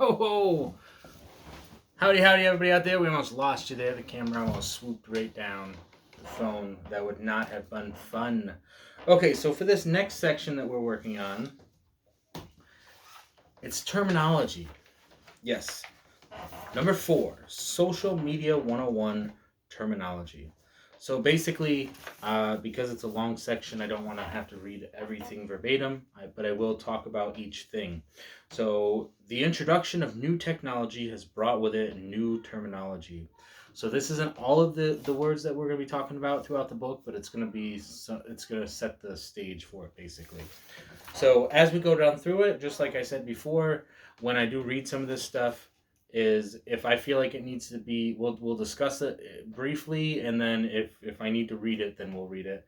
Ho ho! Howdy howdy everybody out there. We almost lost you there. The camera almost swooped right down the phone. That would not have been fun. Okay, so for this next section that we're working on, it's terminology. Yes. Number 4, social media 101 terminology. So basically, because it's a long section, I don't want to have to read everything verbatim, but I will talk about each thing. So the introduction of new technology has brought with it new terminology. So this isn't all of the words that we're going to be talking about throughout the book, but it's going to set the stage for it basically. So as we go down through it, just like I said before, when I do read some of this stuff, is if I feel like it needs to be, we'll discuss it briefly, and then if I need to read it, then we'll read it.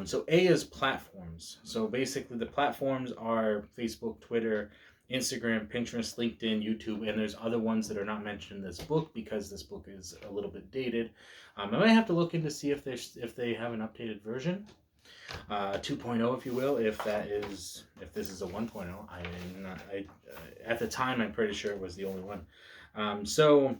So A is platforms. So basically the platforms are Facebook, Twitter, Instagram, Pinterest, LinkedIn, YouTube, and there's other ones that are not mentioned in this book because this book is a little bit dated. I might have to look into see if they have an updated version. 2.0, if you will, if this is a 1.0. At the time, I'm pretty sure it was the only one. So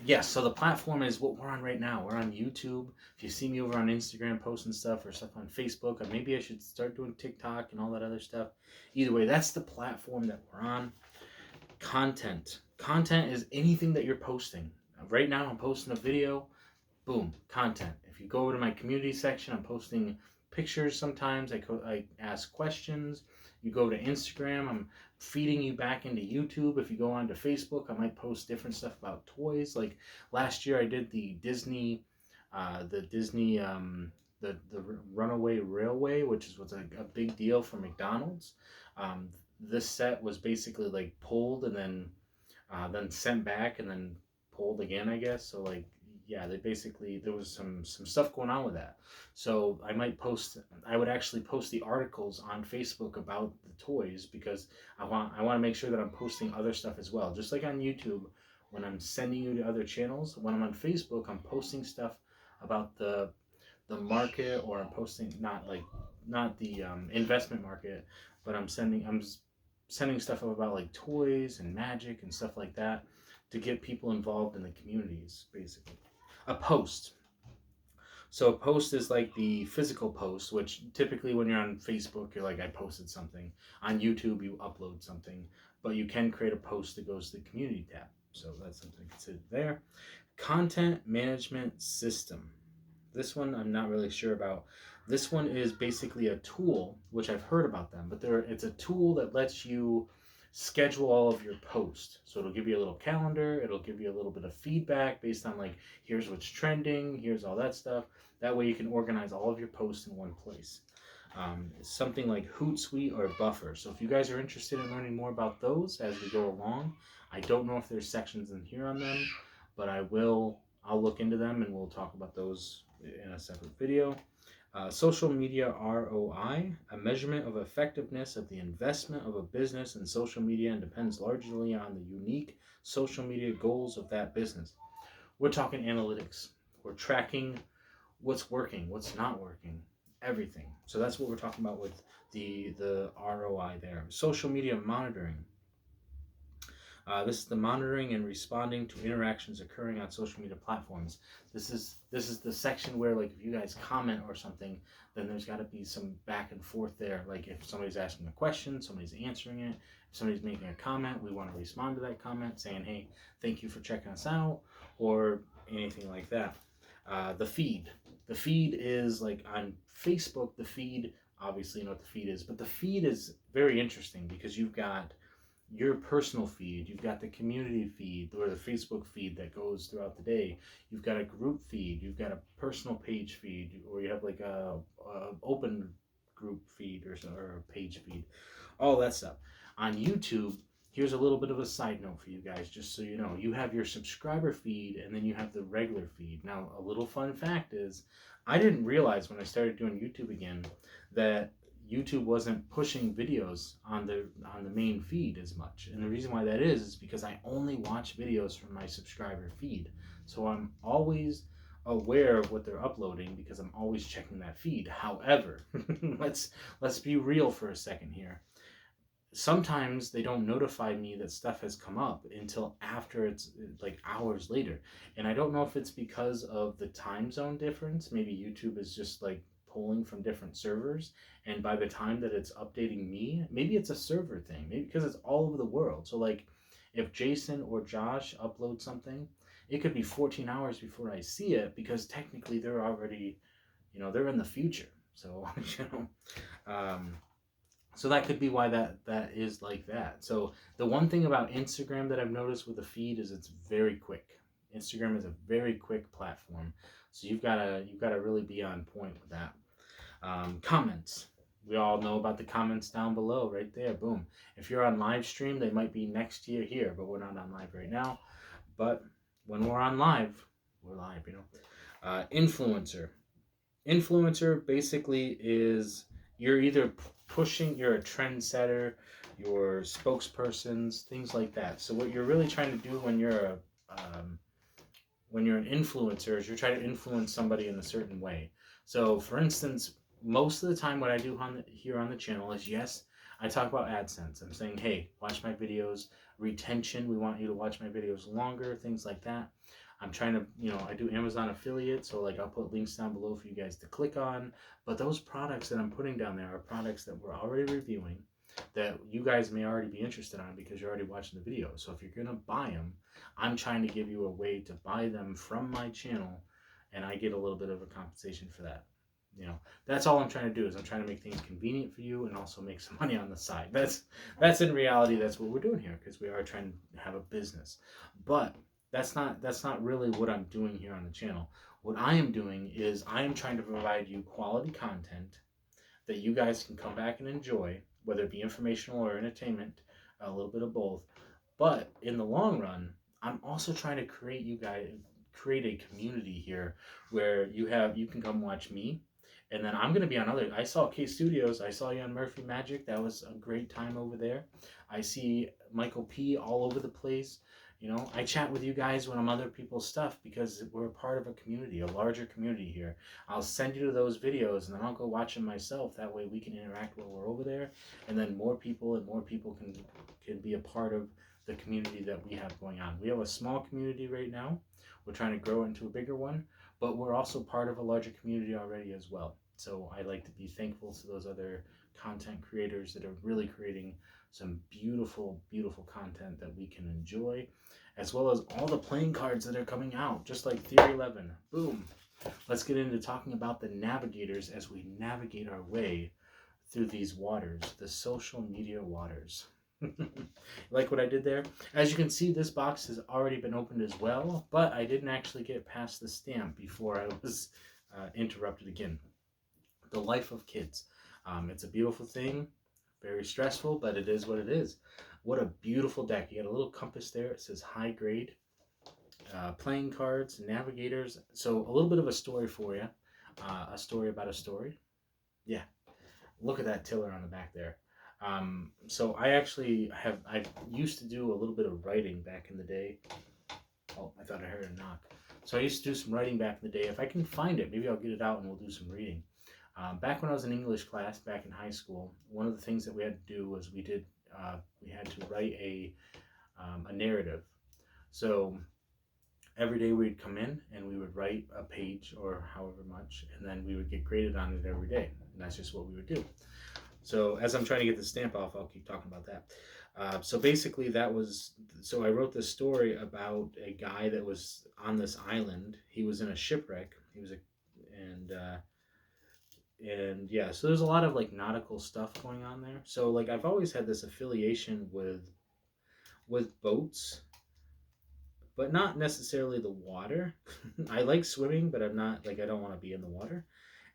the platform is what we're on right now. We're on YouTube. If you see me over on Instagram posting stuff or stuff on Facebook, or maybe I should start doing TikTok and all that other stuff. Either way, that's the platform that we're on. Content is anything that you're posting. Right now, I'm posting a video. Boom, content. If you go over to my community section, I'm posting pictures sometimes. I ask questions. You go to Instagram, I'm feeding you back into YouTube. If you go onto Facebook, I might post different stuff about toys. Like last year I did the Disney the Runaway Railway, which was a big deal for McDonald's. This set was basically like pulled and then sent back and then pulled again, I guess. So like, yeah, there was some stuff going on with that. So I would actually post the articles on Facebook about the toys because I want to make sure that I'm posting other stuff as well. Just like on YouTube, when I'm sending you to other channels, when I'm on Facebook, I'm posting stuff about the market, or I'm posting not the investment market, but I'm sending stuff about like toys and magic and stuff like that to get people involved in the communities, basically. A post. So a post is like the physical post, which typically when you're on Facebook, you're like, I posted something. On YouTube, you upload something, but you can create a post that goes to the community tab. So that's something to consider there. Content management system. This one I'm not really sure about. This one is basically a tool, which I've heard about them, but it's a tool that lets you schedule all of your posts. So it'll give you a little calendar, it'll give you a little bit of feedback based on like, here's what's trending, here's all that stuff. That way you can organize all of your posts in one place. Something like Hootsuite or Buffer. So if you guys are interested in learning more about those as we go along, I don't know if there's sections in here on them, but I'll look into them and we'll talk about those in a separate video. Social media ROI, a measurement of effectiveness of the investment of a business in social media, and depends largely on the unique social media goals of that business. We're talking analytics. We're tracking what's working, what's not working, everything. So that's what we're talking about with the ROI there. Social media monitoring. This is the monitoring and responding to interactions occurring on social media platforms. This is the section where, like, if you guys comment or something, then there's got to be some back and forth there. Like if somebody's asking a question, somebody's answering it. If somebody's making a comment, we want to respond to that comment saying, hey, thank you for checking us out, or anything like that. The feed. The feed is like on Facebook, the feed, obviously you know what the feed is, but the feed is very interesting because you've got your personal feed, you've got the community feed or the Facebook feed that goes throughout the day, you've got a group feed, you've got a personal page feed, or you have like a open group feed or a page feed, all that stuff. On YouTube, here's a little bit of a side note for you guys, just so you know. You have your subscriber feed and then you have the regular feed. Now, a little fun fact is, I didn't realize when I started doing YouTube again that YouTube wasn't pushing videos on the main feed as much. And the reason why that is because I only watch videos from my subscriber feed. So I'm always aware of what they're uploading because I'm always checking that feed. However, let's be real for a second here. sometimes they don't notify me that stuff has come up until after it's like hours later. And I don't know if it's because of the time zone difference. Maybe YouTube is just like pulling from different servers. And by the time that it's updating me, maybe it's a server thing, maybe because it's all over the world. So, like, if Jason or Josh upload something, it could be 14 hours before I see it because technically they're already, they're in the future. So, um, so that could be why that is like that. So the one thing about Instagram that I've noticed with the feed is it's very quick. Instagram is a very quick platform, so you've gotta really be on point with that. Comments. We all know about the comments down below, right there. Boom. If you're on live stream, they might be next year here, but we're not on live right now. But when we're on live, we're live. Influencer. Influencer basically is you're either you're a trendsetter, you're spokespersons, things like that. So what you're really trying to do when you're an influencer is you're trying to influence somebody in a certain way. So for instance, most of the time what I do here on the channel is, yes, I talk about AdSense. I'm saying, hey, watch my videos, retention, we want you to watch my videos longer, things like that. I'm trying to, I do Amazon affiliate, so like I'll put links down below for you guys to click on. But those products that I'm putting down there are products that we're already reviewing that you guys may already be interested on because you're already watching the video. So if you're going to buy them, I'm trying to give you a way to buy them from my channel, and I get a little bit of a compensation for that. That's all I'm trying to do is I'm trying to make things convenient for you and also make some money on the side. That's in reality, that's what we're doing here because we are trying to have a business. But that's not really what I'm doing here on the channel. What I am doing is I am trying to provide you quality content that you guys can come back and enjoy, whether it be informational or entertainment, a little bit of both. But in the long run, I'm also trying to create a community here where you can come watch me, and then I'm going to be on other. I saw K Studios. I saw you on Murphy Magic. That was a great time over there. I see Michael P all over the place. I chat with you guys when I'm other people's stuff because we're a part of a community, a larger community here. I'll send you to those videos and then I'll go watch them myself. That way we can interact while we're over there, and then more people can be a part of the community that we have going on. We have a small community right now. We're trying to grow into a bigger one, but we're also part of a larger community already as well. So I like to be thankful to those other content creators that are really creating some beautiful, beautiful content that we can enjoy, as well as all the playing cards that are coming out, just like THEORY11. Boom. Let's get into talking about the Navigators as we navigate our way through these waters, the social media waters. Like what I did there? As you can see, this box has already been opened as well, but I didn't actually get past the stamp before I was interrupted again. The life of kids. It's a beautiful thing, very stressful, but it is what it is. What a beautiful deck. You got a little compass there. It says high grade. Playing cards, navigators. So a little bit of a story for you. A story about a story. Yeah. Look at that tiller on the back there. So I used to do a little bit of writing back in the day. Oh, I thought I heard a knock. So I used to do some writing back in the day. If I can find it, maybe I'll get it out and we'll do some reading. Back when I was in English class, back in high school, one of the things that we had to do was we had to write a narrative. So every day we'd come in and we would write a page or however much, and then we would get graded on it every day. And that's just what we would do. So as I'm trying to get the stamp off, I'll keep talking about that. So basically so I wrote this story about a guy that was on this island. He was in a shipwreck. And yeah, so there's a lot of like nautical stuff going on there. So like I've always had this affiliation with boats, but not necessarily the water. I like swimming, but I'm not like I don't want to be in the water.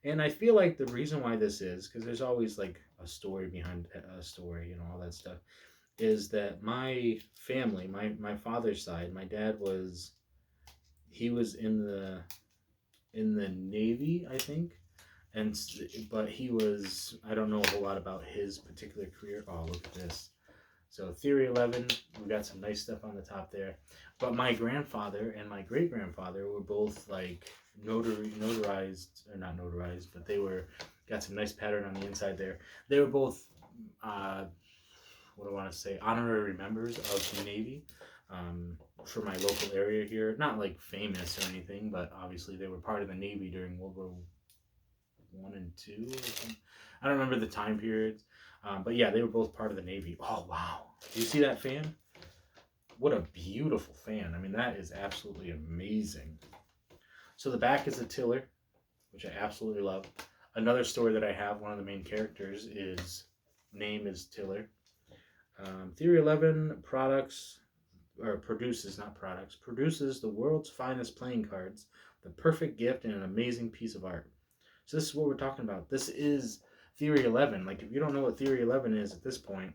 And I feel like the reason why this is because there's always like a story behind a story, all that stuff, is that my family, my father's side, my dad he was in the Navy, I think. But I don't know a whole lot about his particular career. Oh, look at this. So THEORY11, we got some nice stuff on the top there. But my grandfather and my great-grandfather were both like notarized, or not notarized, but got some nice pattern on the inside there. They were both, what do I want to say, honorary members of the Navy for my local area here. Not like famous or anything, but obviously they were part of the Navy during World War One and Two. Or something. I don't remember the time periods, but yeah, they were both part of the Navy. Oh wow! Do you see that fan? What a beautiful fan! I mean, that is absolutely amazing. So the back is a tiller, which I absolutely love. Another story that I have, one of the main characters is name is Tiller. Theory11 products, or produces, not products, produces the world's finest playing cards, the perfect gift and an amazing piece of art. So this is what we're talking about. This is Theory11. Like, if you don't know what Theory11 is at this point,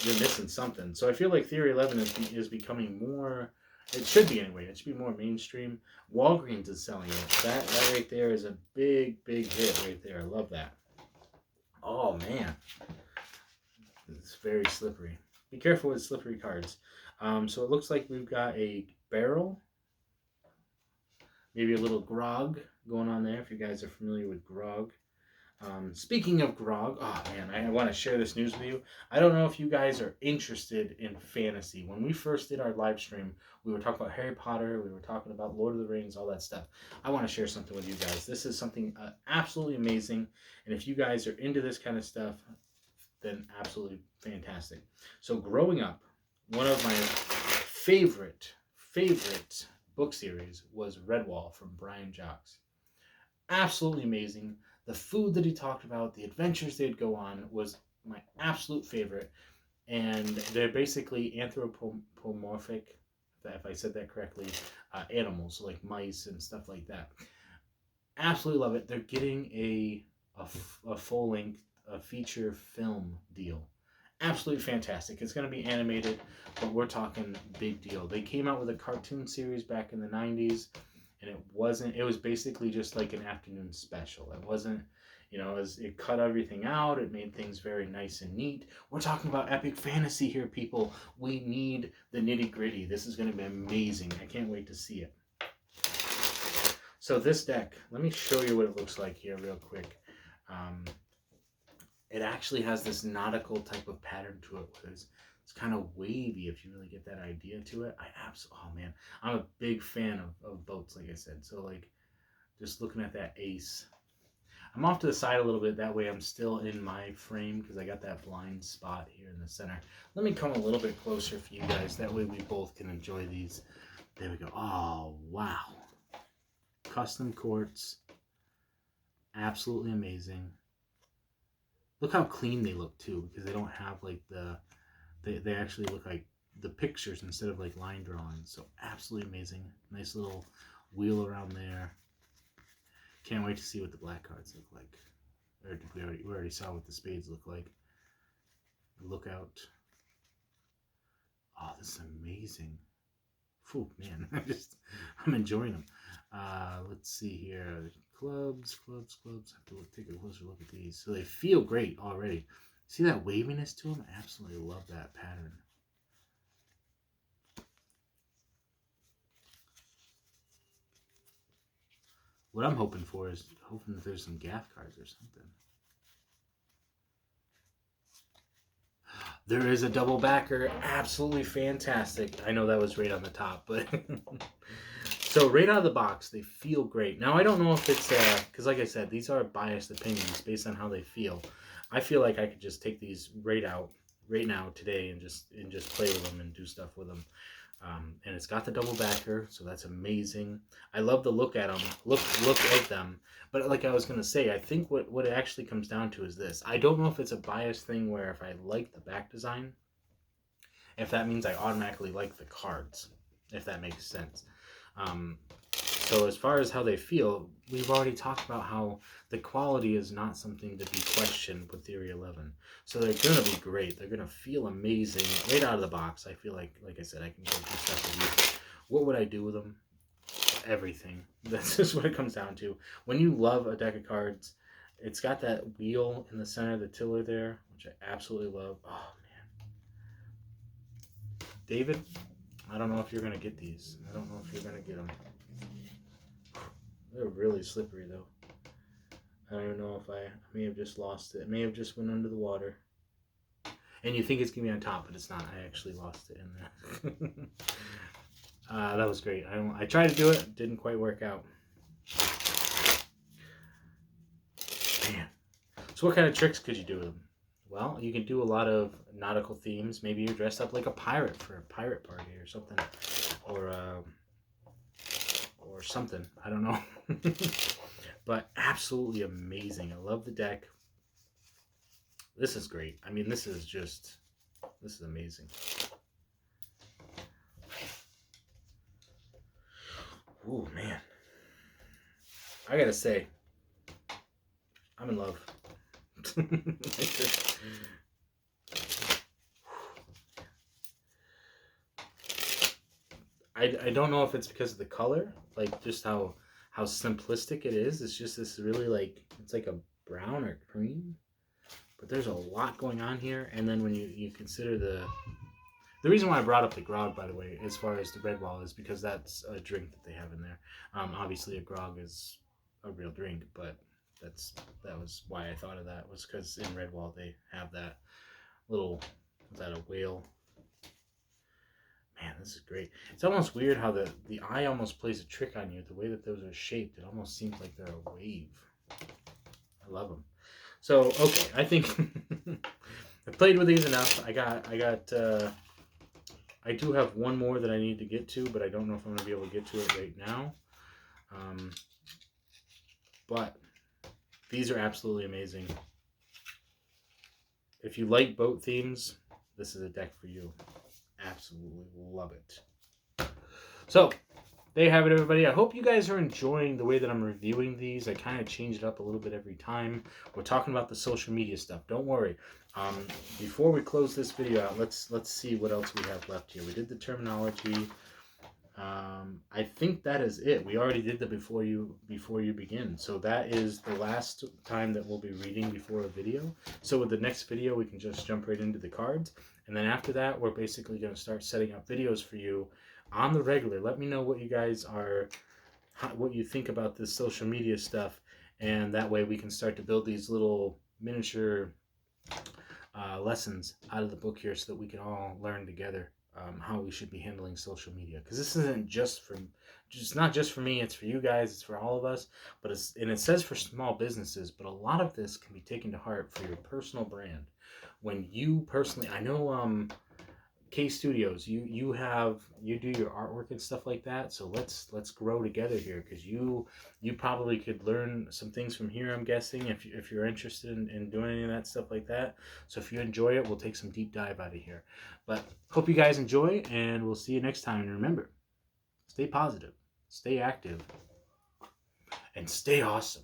you're missing something. So I feel like Theory11 is becoming more, it should be anyway, it should be more mainstream. Walgreens is selling it. That right there is a big hit right there. I love that. Oh man, it's very slippery. Be careful with slippery cards. So it looks like we've got a barrel, maybe a little grog going on there, if you guys are familiar with grog. Speaking of grog, oh man, I want to share this news with you. I don't know if you guys are interested in fantasy. When we first did our live stream, we were talking about Harry Potter, we were talking about Lord of the Rings, all that stuff. I want to share something with you guys. This is something absolutely amazing, and if you guys are into this kind of stuff, then absolutely fantastic. So growing up, one of my favorite book series was Redwall from Brian Jocks. Absolutely amazing. The food that he talked about, the adventures they'd go on was my absolute favorite. And they're basically anthropomorphic, if I said that correctly, animals, like mice and stuff like that. Absolutely love it. They're getting a full-length feature film deal. Absolutely fantastic. It's going to be animated, but we're talking big deal. They came out with a cartoon series back in the 90s, and it was basically just like an afternoon special. It wasn't, it cut everything out. It made things very nice and neat. We're talking about epic fantasy here, people. We need the nitty gritty. This is going to be amazing. I can't wait to see it. So this deck, let me show you what it looks like here real quick. It actually has this nautical type of pattern to it. It's kind of wavy, if you really get that idea to it. Oh man, I'm a big fan of boats, like I said. So like, just looking at that ace. I'm off to the side a little bit, that way I'm still in my frame, because I got that blind spot here in the center. Let me come a little bit closer for you guys, that way we both can enjoy these. There we go. Oh, wow. Custom quartz. Absolutely amazing. Look how clean they look too, because they don't have like they actually look like the pictures instead of like line drawings. So absolutely amazing. Nice little wheel around there. Can't wait to see what the black cards look like. Or we already saw what the spades look like. Look out. Oh, this is amazing. Phew, man, I'm enjoying them. Let's see here. Clubs. I have to take a closer look at these. So they feel great already. See that waviness to them? I absolutely love that pattern. What I'm hoping for is hoping that there's some gaff cards or something. There is a double backer. Absolutely fantastic. I know that was right on the top, but so right out of the box, they feel great. Now I don't know if it's because like I said, these are biased opinions based on how they feel. I feel like I could just take these right now today and just play with them and do stuff with them. And it's got the double backer, so that's amazing. I love the look at them, look at them. But like I was gonna say, I think what it actually comes down to is this. I don't know if it's a biased thing where if I like the back design, if that means I automatically like the cards, if that makes sense. So as far as how they feel, we've already talked about how the quality is not something to be questioned with Theory11. So they're going to be great. They're going to feel amazing right out of the box. I feel like I said, I can go do stuff with you. What would I do with them? Everything. That's just what it comes down to. When you love a deck of cards, it's got that wheel in the center of the tiller there, which I absolutely love. Oh, man. David, I don't know if you're going to get these. I don't know if you're going to get them. They're really slippery, though. I don't even know if I may have just lost it. It may have just went under the water. And you think it's gonna be on top, but it's not. I actually lost it in there. That was great. I tried to do it, didn't quite work out. Man. So what kind of tricks could you do with them? Well, you can do a lot of nautical themes. Maybe you're dressed up like a pirate for a pirate party or something, or something. I don't know. But absolutely amazing. I love the deck. This is great. I mean, this is amazing. Oh man, I gotta say, I'm in love. I don't know if it's because of the color, like just how simplistic it is. It's just this really like, it's like a brown or cream, but there's a lot going on here. And then when you consider the reason why I brought up the grog, by the way, as far as the Redwall, is because that's a drink that they have in there. Obviously a grog is a real drink, but that was why I thought of that, was because in Redwall they have that little, is that a whale? Man, this is great. It's almost weird how the eye almost plays a trick on you. The way that those are shaped, it almost seems like they're a wave. I love them. So, okay, I think I played with these enough. I do have one more that I need to get to, but I don't know if I'm going to be able to get to it right now. But these are absolutely amazing. If you like boat themes, this is a deck for you. Absolutely love it. So, there you have it, everybody. I hope you guys are enjoying the way that I'm reviewing these. I kind of change it up a little bit every time. We're talking about the social media stuff. Don't worry. Before we close this video out, let's see what else we have left here. We did the terminology. I think that is it. We already did the before you begin. So that is the last time that we'll be reading before a video. So with the next video, we can just jump right into the cards. And then after that, we're basically going to start setting up videos for you on the regular. Let me know what you guys are, what you think about this social media stuff. And that way we can start to build these little miniature lessons out of the book here so that we can all learn together how we should be handling social media. Because this isn't just not just for me, it's for you guys, it's for all of us. But it says for small businesses, but a lot of this can be taken to heart for your personal brand. When you personally, I know K Studios, you do your artwork and stuff like that. So let's grow together here, because you probably could learn some things from here, I'm guessing, if you're interested in doing any of that stuff like that. So if you enjoy it, we'll take some deep dive out of here. But hope you guys enjoy, and we'll see you next time. And remember, stay positive, stay active, and stay awesome.